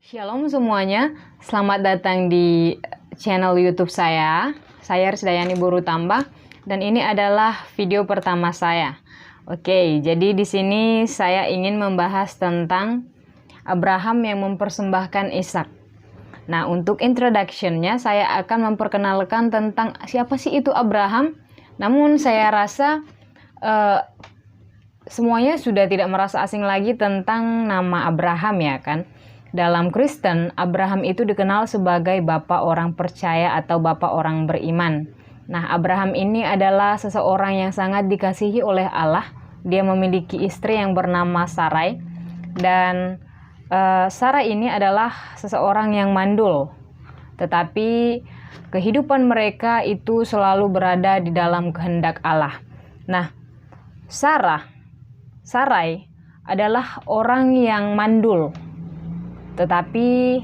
Shalom semuanya, selamat datang di channel YouTube saya. Saya Risdayani Buru Tambah dan ini adalah video pertama saya. Oke, jadi di sini saya ingin membahas tentang Abraham yang mempersembahkan Ishak. Nah, untuk introduction-nya saya akan memperkenalkan tentang siapa sih itu Abraham. Namun saya rasa semuanya sudah tidak merasa asing lagi tentang nama Abraham, ya kan? Dalam Kristen, Abraham itu dikenal sebagai bapak orang percaya atau bapak orang beriman. Nah, Abraham ini adalah seseorang yang sangat dikasihi oleh Allah. Dia memiliki istri yang bernama Sarai. Dan Sarai ini adalah seseorang yang mandul. Tetapi kehidupan mereka itu selalu berada di dalam kehendak Allah. Nah, Sarai adalah orang yang mandul. Tetapi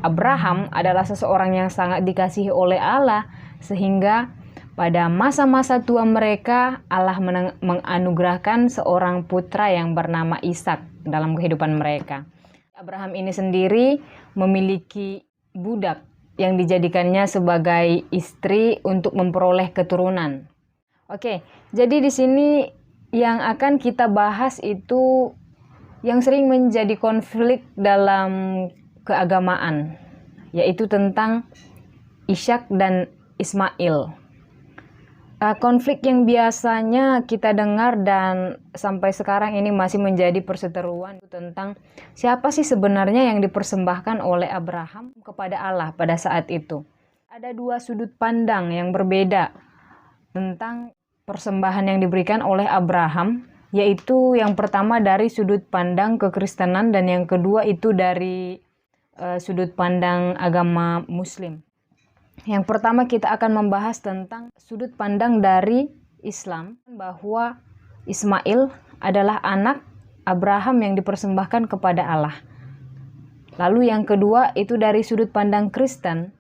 Abraham adalah seseorang yang sangat dikasihi oleh Allah, sehingga pada masa-masa tua mereka Allah menganugerahkan seorang putra yang bernama Ishak dalam kehidupan mereka. Abraham ini sendiri memiliki budak yang dijadikannya sebagai istri untuk memperoleh keturunan. Oke, jadi di sini yang akan kita bahas itu yang sering menjadi konflik dalam keagamaan, yaitu tentang Ishak dan Ismail. Konflik yang biasanya kita dengar dan sampai sekarang ini masih menjadi perseteruan tentang siapa sih sebenarnya yang dipersembahkan oleh Abraham kepada Allah pada saat itu. Ada dua sudut pandang yang berbeda tentang persembahan yang diberikan oleh Abraham, yaitu yang pertama dari sudut pandang kekristenan dan yang kedua itu dari sudut pandang agama Muslim. Yang pertama kita akan membahas tentang sudut pandang dari Islam, bahwa Ismail adalah anak Abraham yang dipersembahkan kepada Allah. Lalu yang kedua itu dari sudut pandang Kristen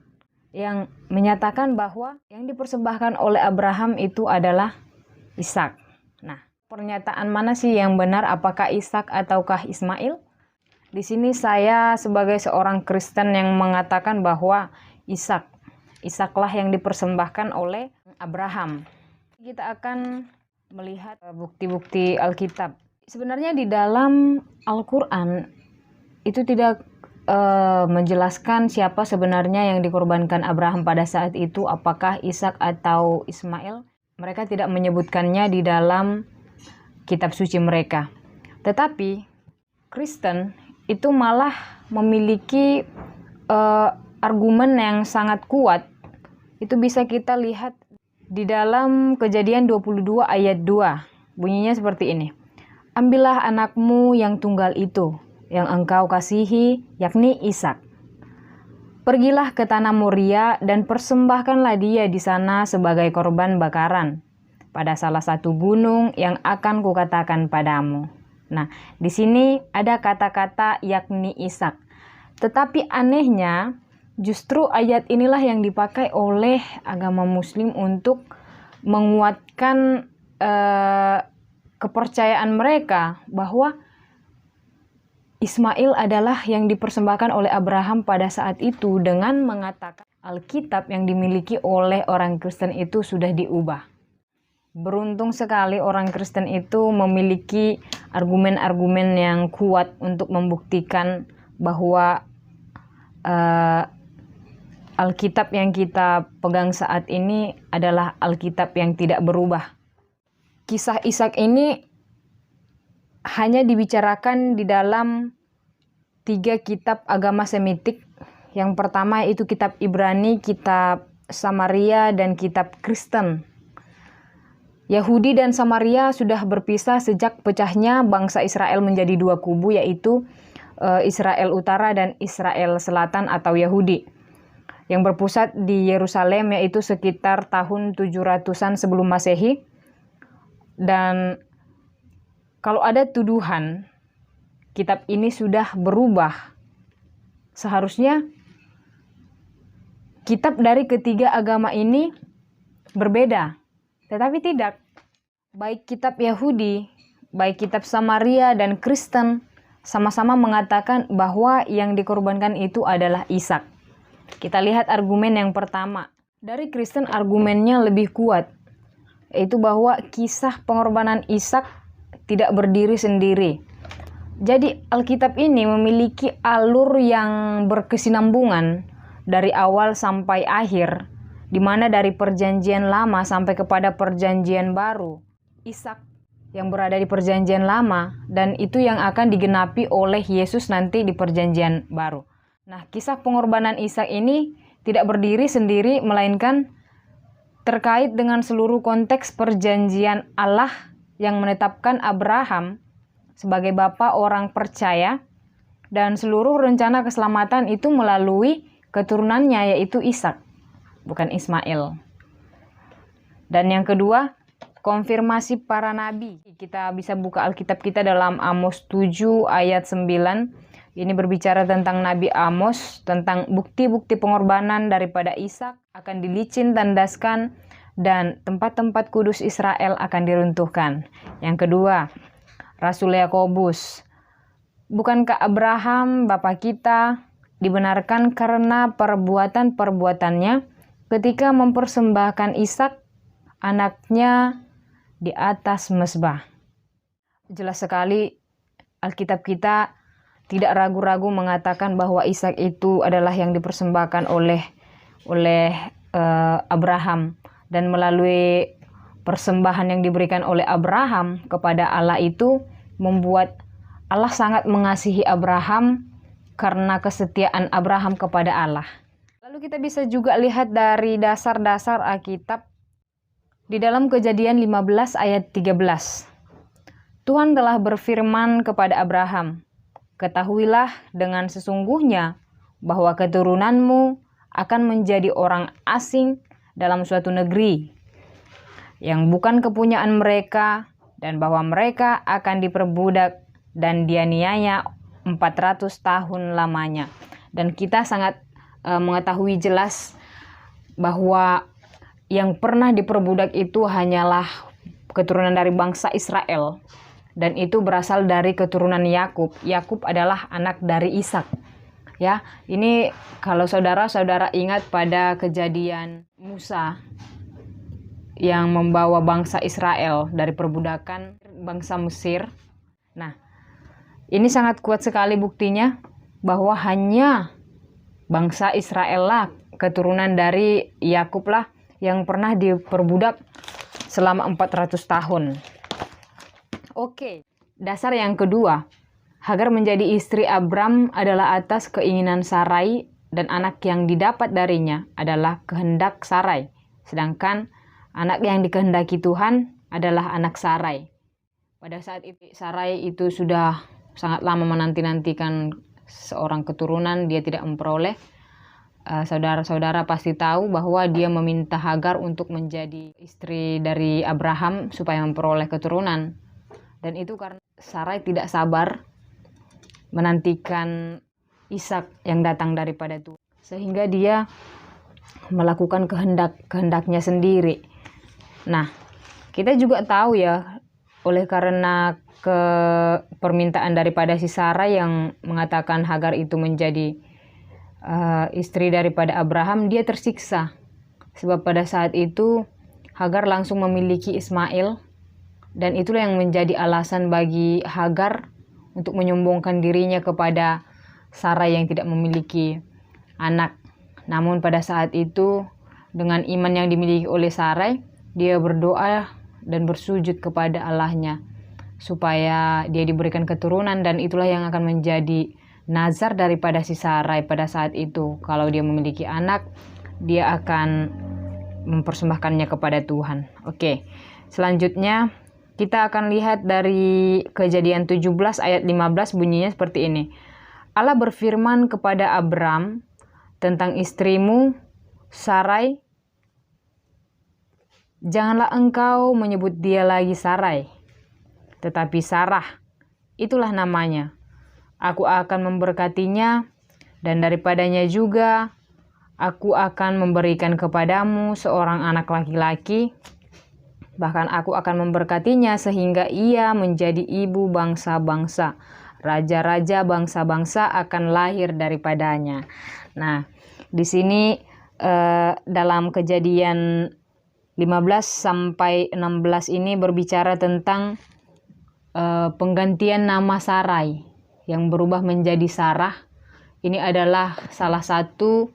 yang menyatakan bahwa yang dipersembahkan oleh Abraham itu adalah Ishak. Nah, pernyataan mana sih yang benar, apakah Ishak ataukah Ismail? Di sini saya sebagai seorang Kristen yang mengatakan bahwa Ishaklah yang dipersembahkan oleh Abraham. Kita akan melihat bukti-bukti Alkitab. Sebenarnya di dalam Al-Quran itu tidak menjelaskan siapa sebenarnya yang dikorbankan Abraham pada saat itu, apakah Ishak atau Ismail. Mereka tidak menyebutkannya di dalam kitab suci mereka. Tetapi Kristen itu malah memiliki argumen yang sangat kuat. Itu bisa kita lihat di dalam Kejadian 22 ayat 2. Bunyinya seperti ini. Ambillah anakmu yang tunggal itu, yang engkau kasihi, yakni Ishak. Pergilah ke tanah Moria dan persembahkanlah dia di sana sebagai korban bakaran pada salah satu gunung yang akan kukatakan padamu. Nah, di sini ada kata-kata yakni Ishak. Tetapi anehnya, justru ayat inilah yang dipakai oleh agama Muslim untuk menguatkan kepercayaan mereka bahwa Ismail adalah yang dipersembahkan oleh Abraham pada saat itu, dengan mengatakan Alkitab yang dimiliki oleh orang Kristen itu sudah diubah. Beruntung sekali orang Kristen itu memiliki argumen-argumen yang kuat untuk membuktikan bahwa Alkitab yang kita pegang saat ini adalah Alkitab yang tidak berubah. Kisah Ishak ini hanya dibicarakan di dalam 3 kitab agama Semitik. Yang pertama itu kitab Ibrani, kitab Samaria, dan kitab Kristen. Yahudi dan Samaria sudah berpisah sejak pecahnya bangsa Israel menjadi 2 kubu, yaitu Israel Utara dan Israel Selatan atau Yahudi, yang berpusat di Yerusalem, yaitu sekitar tahun 700-an sebelum Masehi. Dan kalau ada tuduhan kitab ini sudah berubah, seharusnya kitab dari ketiga agama ini berbeda. Tetapi tidak. Baik kitab Yahudi, baik kitab Samaria dan Kristen, sama-sama mengatakan bahwa yang dikorbankan itu adalah Ishak. Kita lihat argumen yang pertama. Dari Kristen argumennya lebih kuat, yaitu bahwa kisah pengorbanan Ishak tidak berdiri sendiri. Jadi Alkitab ini memiliki alur yang berkesinambungan dari awal sampai akhir, di mana dari perjanjian lama sampai kepada perjanjian baru. Ishak yang berada di perjanjian lama, dan itu yang akan digenapi oleh Yesus nanti di perjanjian baru. Nah, kisah pengorbanan Ishak ini tidak berdiri sendiri, melainkan terkait dengan seluruh konteks perjanjian Allah yang menetapkan Abraham sebagai bapa orang percaya, dan seluruh rencana keselamatan itu melalui keturunannya, yaitu Ishak, bukan Ismail. Dan yang kedua, konfirmasi para nabi. Kita bisa buka Alkitab kita dalam Amos 7 ayat 9. Ini berbicara tentang Nabi Amos, tentang bukti-bukti pengorbanan daripada Ishak akan dilicin tandaskan, dan tempat-tempat kudus Israel akan diruntuhkan. Yang kedua, Rasul Yakobus. Bukankah Abraham, bapa kita, dibenarkan karena perbuatan-perbuatannya ketika mempersembahkan Ishak, anaknya, di atas mezbah? Jelas sekali Alkitab kita tidak ragu-ragu mengatakan bahwa Ishak itu adalah yang dipersembahkan oleh Abraham, dan melalui persembahan yang diberikan oleh Abraham kepada Allah itu membuat Allah sangat mengasihi Abraham karena kesetiaan Abraham kepada Allah. Lalu kita bisa juga lihat dari dasar-dasar Alkitab di dalam Kejadian 15 ayat 13. Tuhan telah berfirman kepada Abraham, "Ketahuilah dengan sesungguhnya bahwa keturunanmu akan menjadi orang asing dalam suatu negeri yang bukan kepunyaan mereka, dan bahwa mereka akan diperbudak dan dianiaya 400 tahun lamanya." Dan kita sangat mengetahui jelas bahwa yang pernah diperbudak itu hanyalah keturunan dari bangsa Israel, dan itu berasal dari keturunan Yakub. Yakub adalah anak dari Ishak. Ya, ini kalau saudara-saudara ingat pada kejadian Musa yang membawa bangsa Israel dari perbudakan bangsa Mesir. Nah, ini sangat kuat sekali buktinya bahwa hanya bangsa Israel lah, keturunan dari Yakub lah, yang pernah diperbudak selama 400 tahun. Oke, dasar yang kedua, Hagar menjadi istri Abram adalah atas keinginan Sarai, dan anak yang didapat darinya adalah kehendak Sarai. Sedangkan anak yang dikehendaki Tuhan adalah anak Sarai. Pada saat itu Sarai itu sudah sangat lama menanti-nantikan seorang keturunan, dia tidak memperoleh. Saudara-saudara pasti tahu bahwa dia meminta Hagar untuk menjadi istri dari Abraham supaya memperoleh keturunan. Dan itu karena Sarai tidak sabar menantikan Ishak yang datang daripada Tuhan, sehingga dia melakukan kehendaknya sendiri. Nah, kita juga tahu ya, oleh karena permintaan daripada si Sarai yang mengatakan Hagar itu menjadi istri daripada Abraham, dia tersiksa. Sebab pada saat itu Hagar langsung memiliki Ismail, dan itulah yang menjadi alasan bagi Hagar untuk menyombongkan dirinya kepada Sarai yang tidak memiliki anak. Namun pada saat itu, dengan iman yang dimiliki oleh Sarai, dia berdoa dan bersujud kepada Allahnya supaya dia diberikan keturunan, dan itulah yang akan menjadi nazar daripada si Sarai pada saat itu. Kalau dia memiliki anak, dia akan mempersembahkannya kepada Tuhan. Oke, selanjutnya kita akan lihat dari Kejadian 17 ayat 15, bunyinya seperti ini. Allah berfirman kepada Abram tentang istrimu Sarai, "Janganlah engkau menyebut dia lagi Sarai, tetapi Sarah, itulah namanya. Aku akan memberkatinya, dan daripadanya juga aku akan memberikan kepadamu seorang anak laki-laki. Bahkan aku akan memberkatinya sehingga ia menjadi ibu bangsa-bangsa. Raja-raja bangsa-bangsa akan lahir daripadanya. Nah, di sini dalam Kejadian 15 sampai 16 ini berbicara tentang penggantian nama Sarai yang berubah menjadi Sarah. Ini adalah salah satu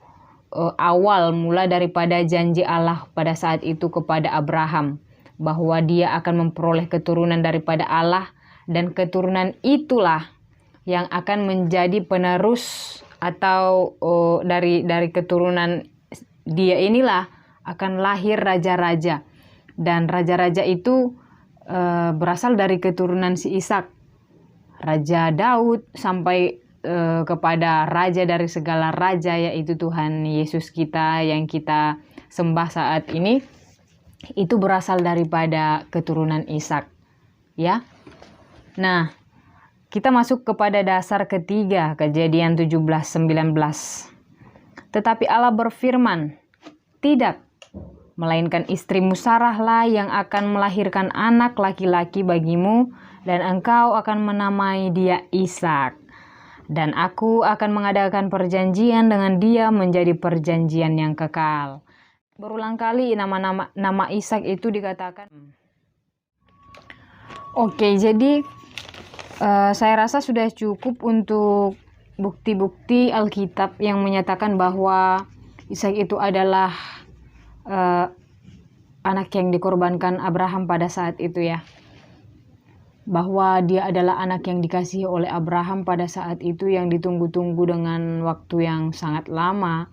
awal mula daripada janji Allah pada saat itu kepada Abraham, bahwa dia akan memperoleh keturunan daripada Allah, dan keturunan itulah yang akan menjadi penerus atau dari keturunan dia inilah akan lahir raja-raja, dan raja-raja itu berasal dari keturunan si Ishak, Raja Daud sampai kepada raja dari segala raja, yaitu Tuhan Yesus kita yang kita sembah saat ini, itu berasal daripada keturunan Ishak, ya. Nah, kita masuk kepada dasar ketiga, Kejadian 17:19. Tetapi Allah berfirman, "Tidak, melainkan istrimu Sarahlah yang akan melahirkan anak laki-laki bagimu, dan engkau akan menamai dia Ishak. Dan aku akan mengadakan perjanjian dengan dia menjadi perjanjian yang kekal." Berulang kali nama Ishak itu dikatakan. Oke, jadi saya rasa sudah cukup untuk bukti-bukti Alkitab yang menyatakan bahwa Ishak itu adalah anak yang dikorbankan Abraham pada saat itu, ya. Bahwa dia adalah anak yang dikasihi oleh Abraham pada saat itu, yang ditunggu-tunggu dengan waktu yang sangat lama.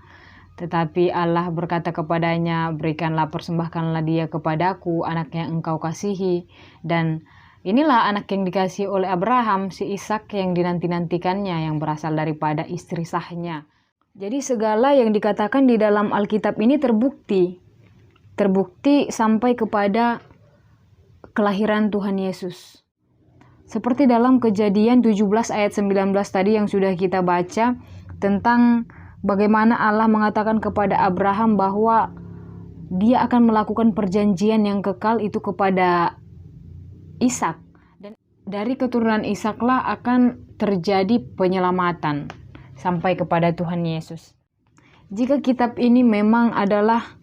Tetapi Allah berkata kepadanya, "Berikanlah, persembahkanlah dia kepadaku, anak yang engkau kasihi." Dan inilah anak yang dikasihi oleh Abraham, si Ishak yang dinanti-nantikannya, yang berasal daripada istri sahnya. Jadi segala yang dikatakan di dalam Alkitab ini terbukti sampai kepada kelahiran Tuhan Yesus. Seperti dalam Kejadian 17 ayat 19 tadi yang sudah kita baca, tentang bagaimana Allah mengatakan kepada Abraham bahwa dia akan melakukan perjanjian yang kekal itu kepada Ishak. Dan dari keturunan Ishaklah akan terjadi penyelamatan sampai kepada Tuhan Yesus. Jika kitab ini memang adalah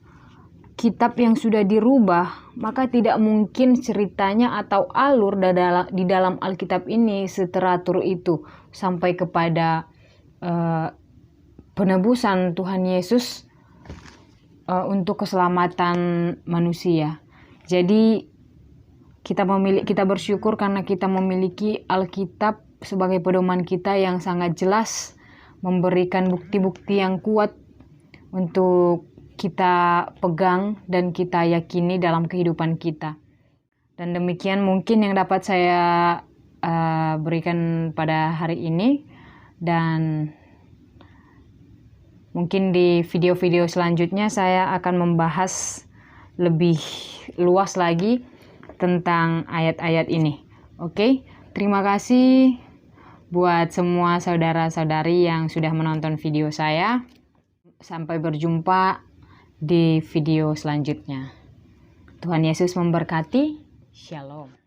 kitab yang sudah dirubah, maka tidak mungkin ceritanya atau alur di dalam Alkitab ini seteratur itu sampai kepada penebusan Tuhan Yesus untuk keselamatan manusia. Jadi kita bersyukur karena kita memiliki Alkitab sebagai pedoman kita yang sangat jelas, memberikan bukti-bukti yang kuat untuk kita pegang dan kita yakini dalam kehidupan kita. Dan demikian mungkin yang dapat saya berikan pada hari ini, dan mungkin di video-video selanjutnya saya akan membahas lebih luas lagi tentang ayat-ayat ini. Oke, terima kasih buat semua saudara-saudari yang sudah menonton video saya. Sampai berjumpa di video selanjutnya. Tuhan Yesus memberkati. Shalom.